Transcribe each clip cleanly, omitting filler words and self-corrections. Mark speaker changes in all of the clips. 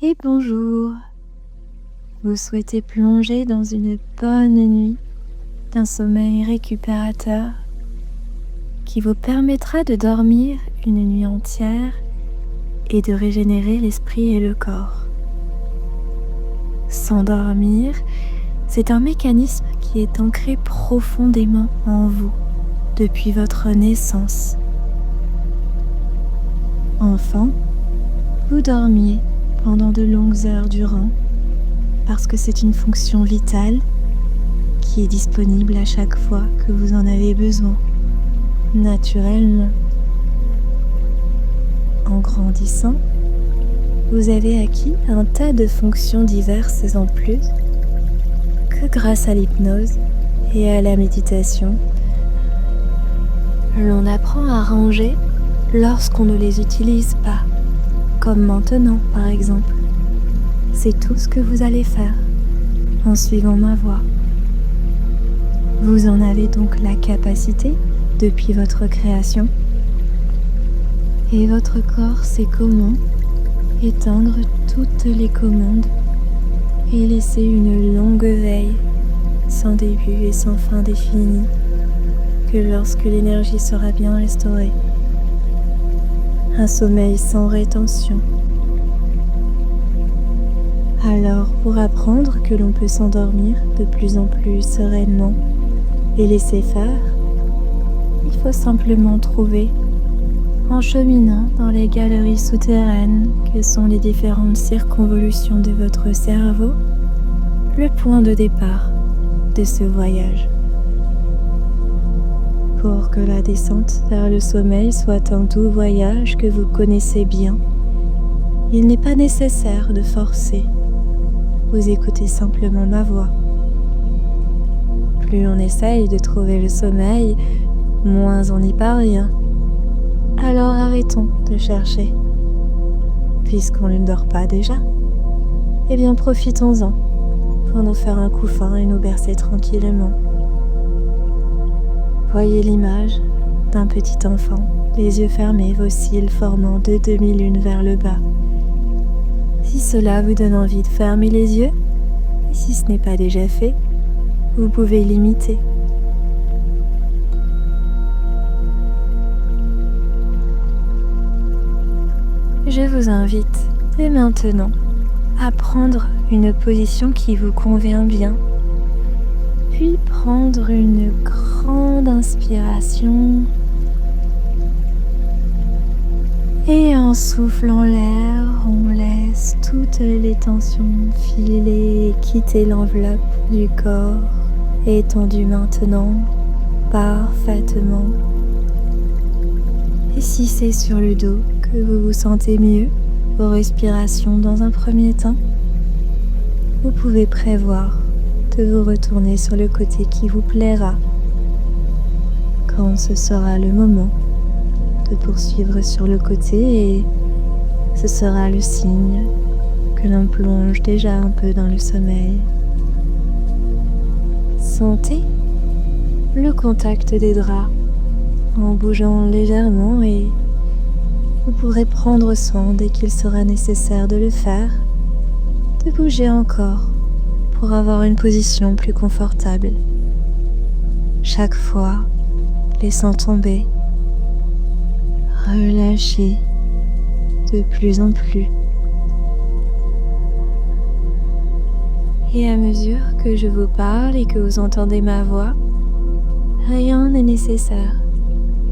Speaker 1: et bonjour. Vous souhaitez plonger dans une bonne nuit d'un sommeil récupérateur qui vous permettra de dormir une nuit entière et de régénérer l'esprit et le corps. S'endormir, c'est un mécanisme qui est ancré profondément en vous depuis votre naissance. Enfant, vous dormiez pendant de longues heures durant parce que c'est une fonction vitale qui est disponible à chaque fois que vous en avez besoin, naturellement. En grandissant, vous avez acquis un tas de fonctions diverses en plus que grâce à l'hypnose et à la méditation, l'on apprend à ranger lorsqu'on ne les utilise pas, comme maintenant par exemple. C'est tout ce que vous allez faire en suivant ma voie. Vous en avez donc la capacité depuis votre création et votre corps sait comment éteindre toutes les commandes et laisser une longue veille sans début et sans fin définie que lorsque l'énergie sera bien restaurée. Un sommeil sans rétention. Alors, pour apprendre que l'on peut s'endormir de plus en plus sereinement et laisser faire, il faut simplement trouver, en cheminant dans les galeries souterraines que sont les différentes circonvolutions de votre cerveau, le point de départ de ce voyage. Pour que la descente vers le sommeil soit un doux voyage que vous connaissez bien, il n'est pas nécessaire de forcer. Vous écoutez simplement ma voix. Plus on essaye de trouver le sommeil, moins on y parvient. Alors arrêtons de chercher. Puisqu'on ne dort pas déjà, eh bien profitons-en pour nous faire un couffin et nous bercer tranquillement. Voyez l'image d'un petit enfant, les yeux fermés, vos cils formant deux demi-lunes vers le bas. Si cela vous donne envie de fermer les yeux, et si ce n'est pas déjà fait, vous pouvez l'imiter. Je vous invite dès maintenant à prendre une position qui vous convient bien, puis prendre une grande inspiration et en soufflant l'air, on laisse toutes les tensions filer et quitter l'enveloppe du corps, étendu maintenant parfaitement. Et si c'est sur le dos que vous vous sentez mieux, vos respirations dans un premier temps, vous pouvez prévoir de vous retourner sur le côté qui vous plaira quand ce sera le moment de poursuivre sur le côté et ce sera le signe que l'on plonge déjà un peu dans le sommeil. Sentez le contact des draps en bougeant légèrement et vous pourrez prendre soin dès qu'il sera nécessaire de le faire, de bouger encore pour avoir une position plus confortable. Chaque fois, laissant tomber, relâchez de plus en plus. Et à mesure que je vous parle et que vous entendez ma voix, rien n'est nécessaire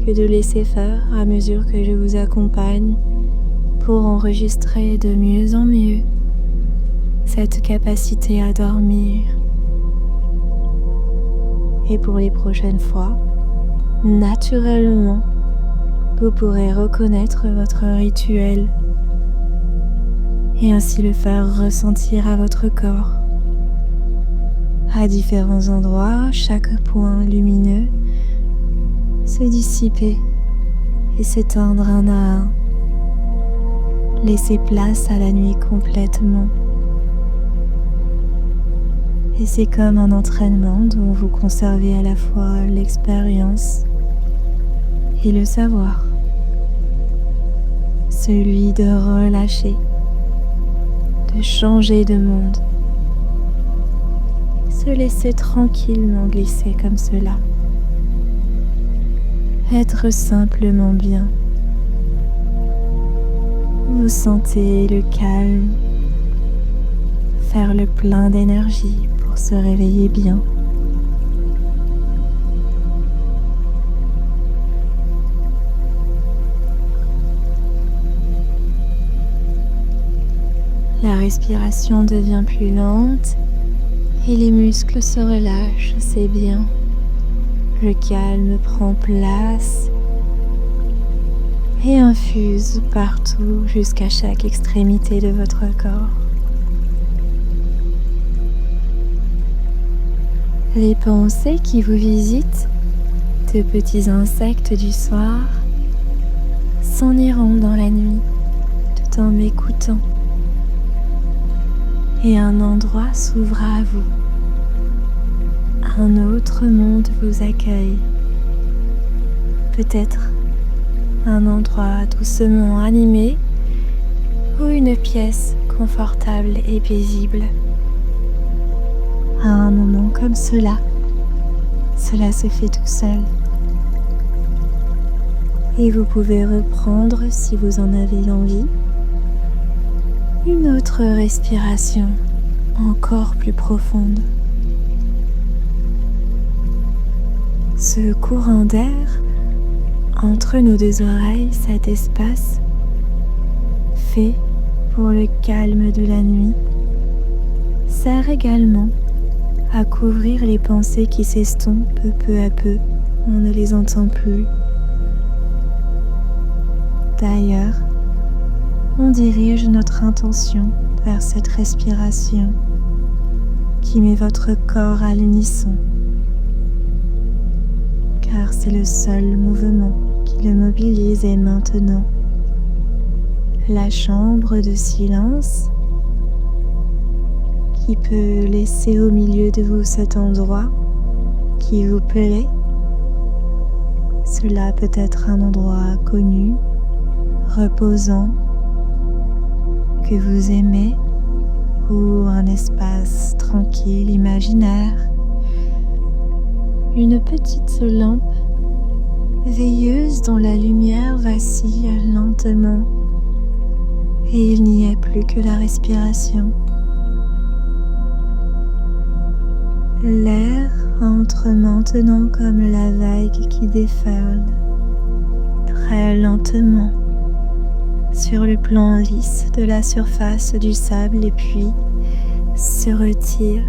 Speaker 1: que de laisser faire à mesure que je vous accompagne pour enregistrer de mieux en mieux cette capacité à dormir. Et pour les prochaines fois, naturellement, vous pourrez reconnaître votre rituel et ainsi le faire ressentir à votre corps. À différents endroits, chaque point lumineux se dissiper et s'éteindre un à un. Laissez place à la nuit complètement. Et c'est comme un entraînement dont vous conservez à la fois l'expérience et le savoir. Celui de relâcher, de changer de monde. Se laisser tranquillement glisser comme cela. Être simplement bien. Vous sentez le calme, faire le plein d'énergie pour se réveiller bien. La respiration devient plus lente et les muscles se relâchent, c'est bien. Le calme prend place et infuse partout jusqu'à chaque extrémité de votre corps. Les pensées qui vous visitent, de petits insectes du soir, s'en iront dans la nuit tout en m'écoutant. Et un endroit s'ouvre à vous. Un autre monde vous accueille. Peut-être un endroit doucement animé ou une pièce confortable et paisible. À un moment comme cela se fait tout seul. Et vous pouvez reprendre, si vous en avez envie, une autre respiration encore plus profonde. Ce courant d'air entre nos deux oreilles, cet espace fait pour le calme de la nuit, sert également à couvrir les pensées qui s'estompent peu à peu. On ne les entend plus. D'ailleurs, on dirige notre intention vers cette respiration qui met votre corps à l'unisson, car c'est le seul mouvement qui le mobilise. Et maintenant, la chambre de silence qui peut laisser au milieu de vous cet endroit qui vous plaît. Cela peut être un endroit connu, reposant, que vous aimez, ou un espace tranquille, imaginaire. Une petite lampe veilleuse dont la lumière vacille lentement, et il n'y a plus que la respiration. L'air entre maintenant comme la vague qui déferle très lentement sur le plan lisse de la surface du sable et puis se retire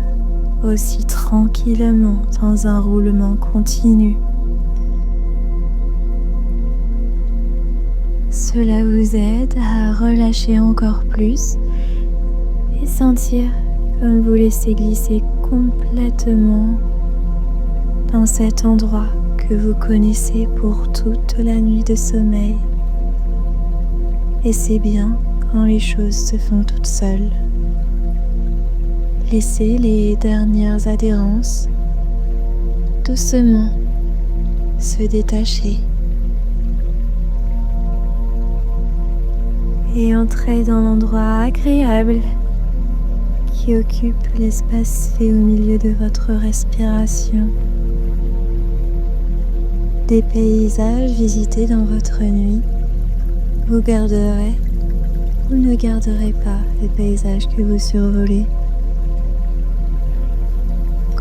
Speaker 1: aussi tranquillement dans un roulement continu. Cela vous aide à relâcher encore plus et sentir comme vous laissez glisser complètement dans cet endroit que vous connaissez pour toute la nuit de sommeil. Et c'est bien quand les choses se font toutes seules. Laissez les dernières adhérences doucement se détacher et entrez dans l'endroit agréable qui occupe l'espace fait au milieu de votre respiration. Des paysages visités dans votre nuit. Vous garderez ou ne garderez pas les paysages que vous survolez.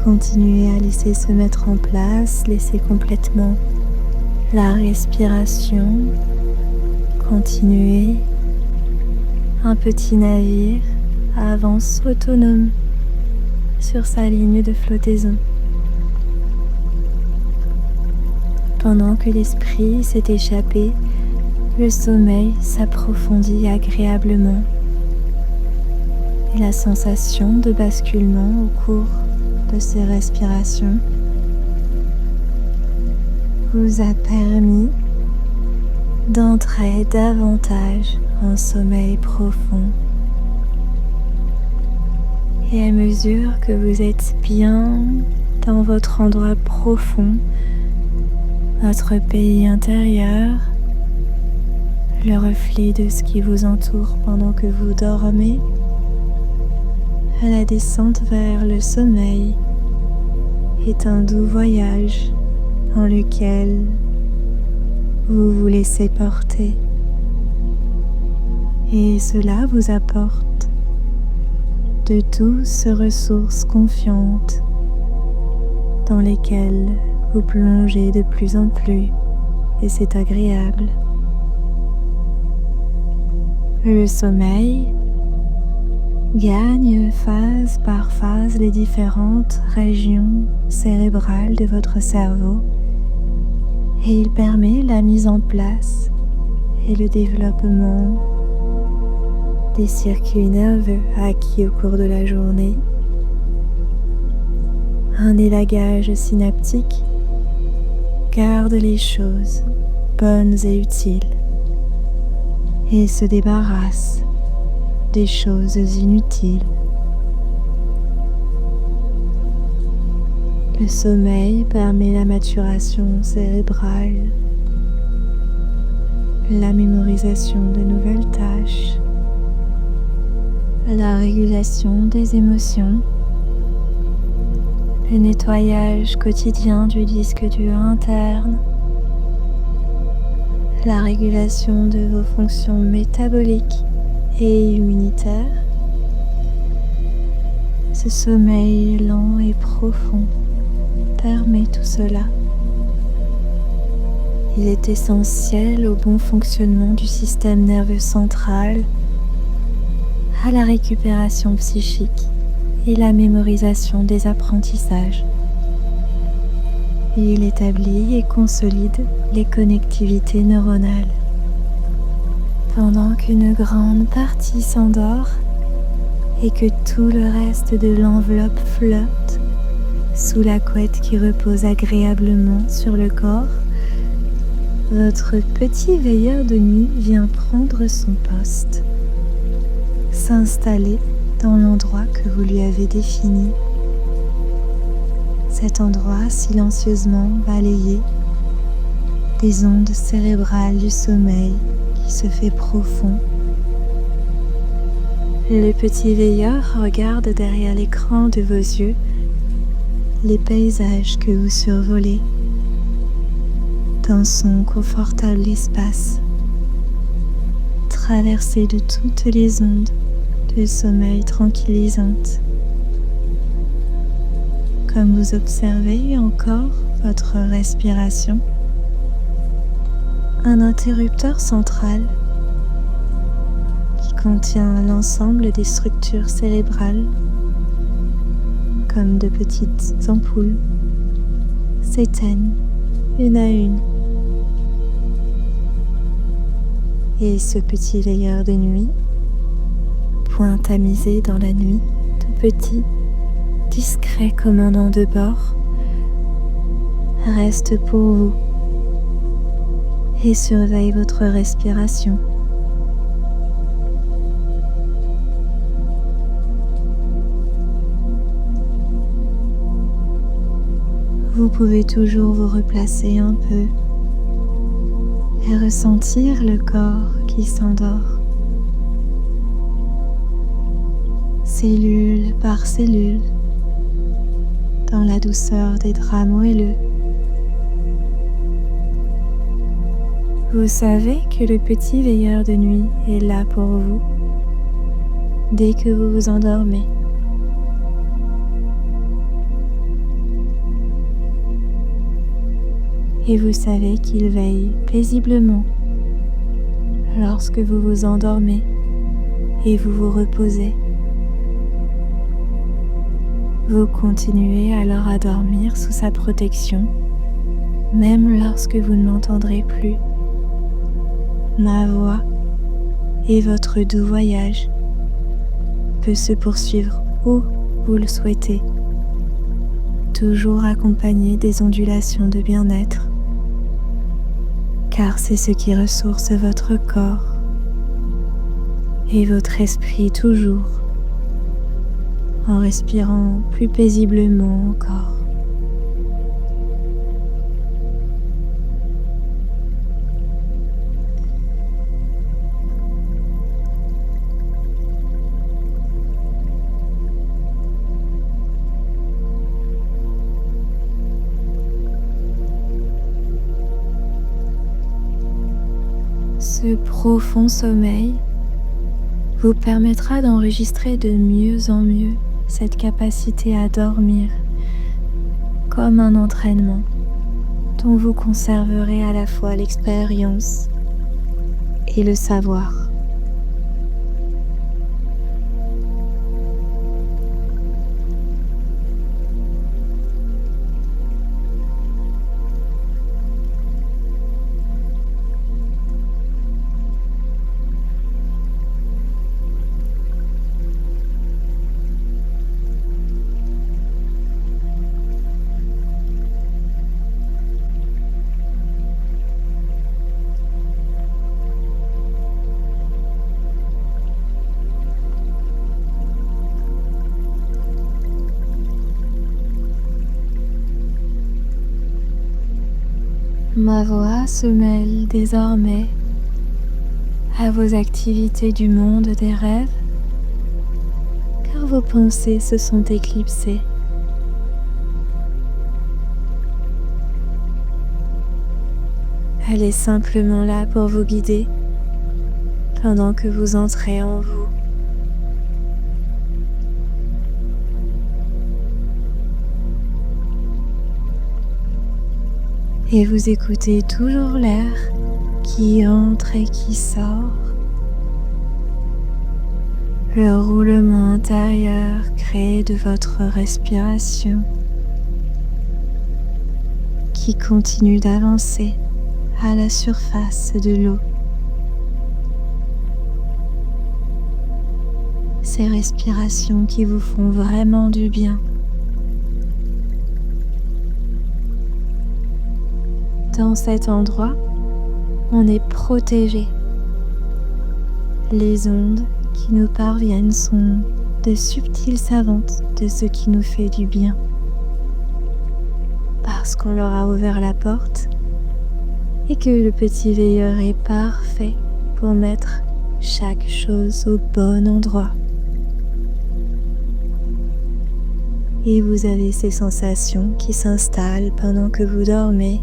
Speaker 1: Continuez à laisser se mettre en place, laissez complètement la respiration. Continuez. Un petit navire avance autonome sur sa ligne de flottaison. Pendant que l'esprit s'est échappé, le sommeil s'approfondit agréablement et la sensation de basculement au cours de ces respirations vous a permis d'entrer davantage en sommeil profond. Et à mesure que vous êtes bien dans votre endroit profond, votre pays intérieur, le reflet de ce qui vous entoure pendant que vous dormez, La descente vers le sommeil est un doux voyage dans lequel vous vous laissez porter et cela vous apporte de douces ressources confiantes dans lesquelles vous plongez de plus en plus et c'est agréable. Le sommeil gagne phase par phase les différentes régions cérébrales de votre cerveau et il permet la mise en place et le développement des circuits nerveux acquis au cours de la journée, un élagage synaptique garde les choses bonnes et utiles et se débarrasse des choses inutiles. Le sommeil permet la maturation cérébrale, la mémorisation de nouvelles tâches, la régulation des émotions, le nettoyage quotidien du disque dur interne, la régulation de vos fonctions métaboliques et immunitaires. Ce sommeil lent et profond permet tout cela. Il est essentiel au bon fonctionnement du système nerveux central, à la récupération psychique et la mémorisation des apprentissages. Il établit et consolide les connectivités neuronales. Pendant qu'une grande partie s'endort et que tout le reste de l'enveloppe flotte sous la couette qui repose agréablement sur le corps, votre petit veilleur de nuit vient prendre son poste, s'installer dans l'endroit que vous lui avez défini. Cet endroit silencieusement balayé des ondes cérébrales du sommeil qui se fait profond. Le petit veilleur regarde derrière l'écran de vos yeux les paysages que vous survolez dans son confortable espace, traversé de toutes les ondes de sommeil tranquillisantes. Comme vous observez encore votre respiration, un interrupteur central qui contient l'ensemble des structures cérébrales comme de petites ampoules s'éteignent une à une. Et ce petit veilleur de nuit, point tamisé dans la nuit, tout petit, discret commandant de bord, reste pour vous et surveille votre respiration. Vous pouvez toujours vous replacer un peu et ressentir le corps qui s'endort, cellule par cellule, dans la douceur des draps moelleux. Vous savez que le petit veilleur de nuit est là pour vous dès que vous vous endormez. Et vous savez qu'il veille paisiblement lorsque vous vous endormez et vous vous reposez. Vous continuez alors à dormir sous sa protection, même lorsque vous ne m'entendrez plus. Ma voix et votre doux voyage peut se poursuivre où vous le souhaitez, toujours accompagné des ondulations de bien-être, car c'est ce qui ressource votre corps et votre esprit toujours, en respirant plus paisiblement encore. Ce profond sommeil vous permettra d'enregistrer de mieux en mieux cette capacité à dormir comme un entraînement dont vous conserverez à la fois l'expérience et le savoir. Ma voix se mêle désormais à vos activités du monde des rêves, car vos pensées se sont éclipsées. Elle est simplement là pour vous guider pendant que vous entrez en vous. Et vous écoutez toujours l'air qui entre et qui sort, le roulement intérieur créé de votre respiration qui continue d'avancer à la surface de l'eau. Ces respirations qui vous font vraiment du bien. Dans cet endroit, on est protégé. Les ondes qui nous parviennent sont de subtiles savantes de ce qui nous fait du bien. Parce qu'on leur a ouvert la porte et que le petit veilleur est parfait pour mettre chaque chose au bon endroit. Et vous avez ces sensations qui s'installent pendant que vous dormez.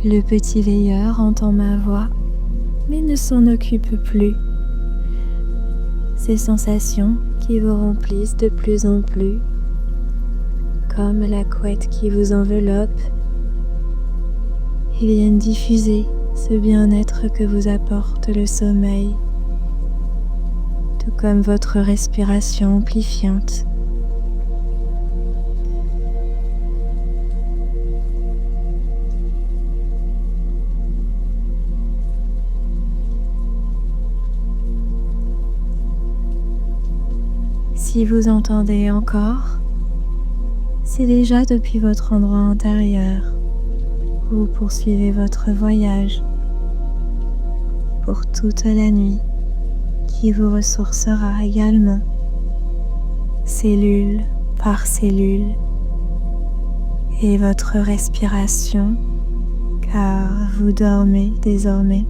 Speaker 1: Le petit veilleur entend ma voix, mais ne s'en occupe plus. Ces sensations qui vous remplissent de plus en plus, comme la couette qui vous enveloppe, et viennent diffuser ce bien-être que vous apporte le sommeil, tout comme votre respiration amplifiante. Si vous entendez encore, c'est déjà depuis votre endroit intérieur où vous poursuivez votre voyage pour toute la nuit qui vous ressourcera également, cellule par cellule, et votre respiration, car vous dormez désormais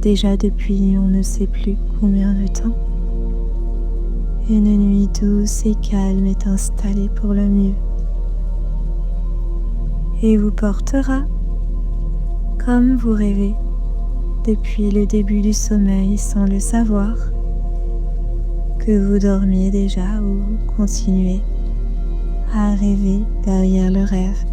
Speaker 1: déjà depuis on ne sait plus combien de temps. Une nuit douce et calme est installée pour le mieux et vous portera, comme vous rêvez, depuis le début du sommeil sans le savoir, que vous dormiez déjà ou continuez à rêver derrière le rêve.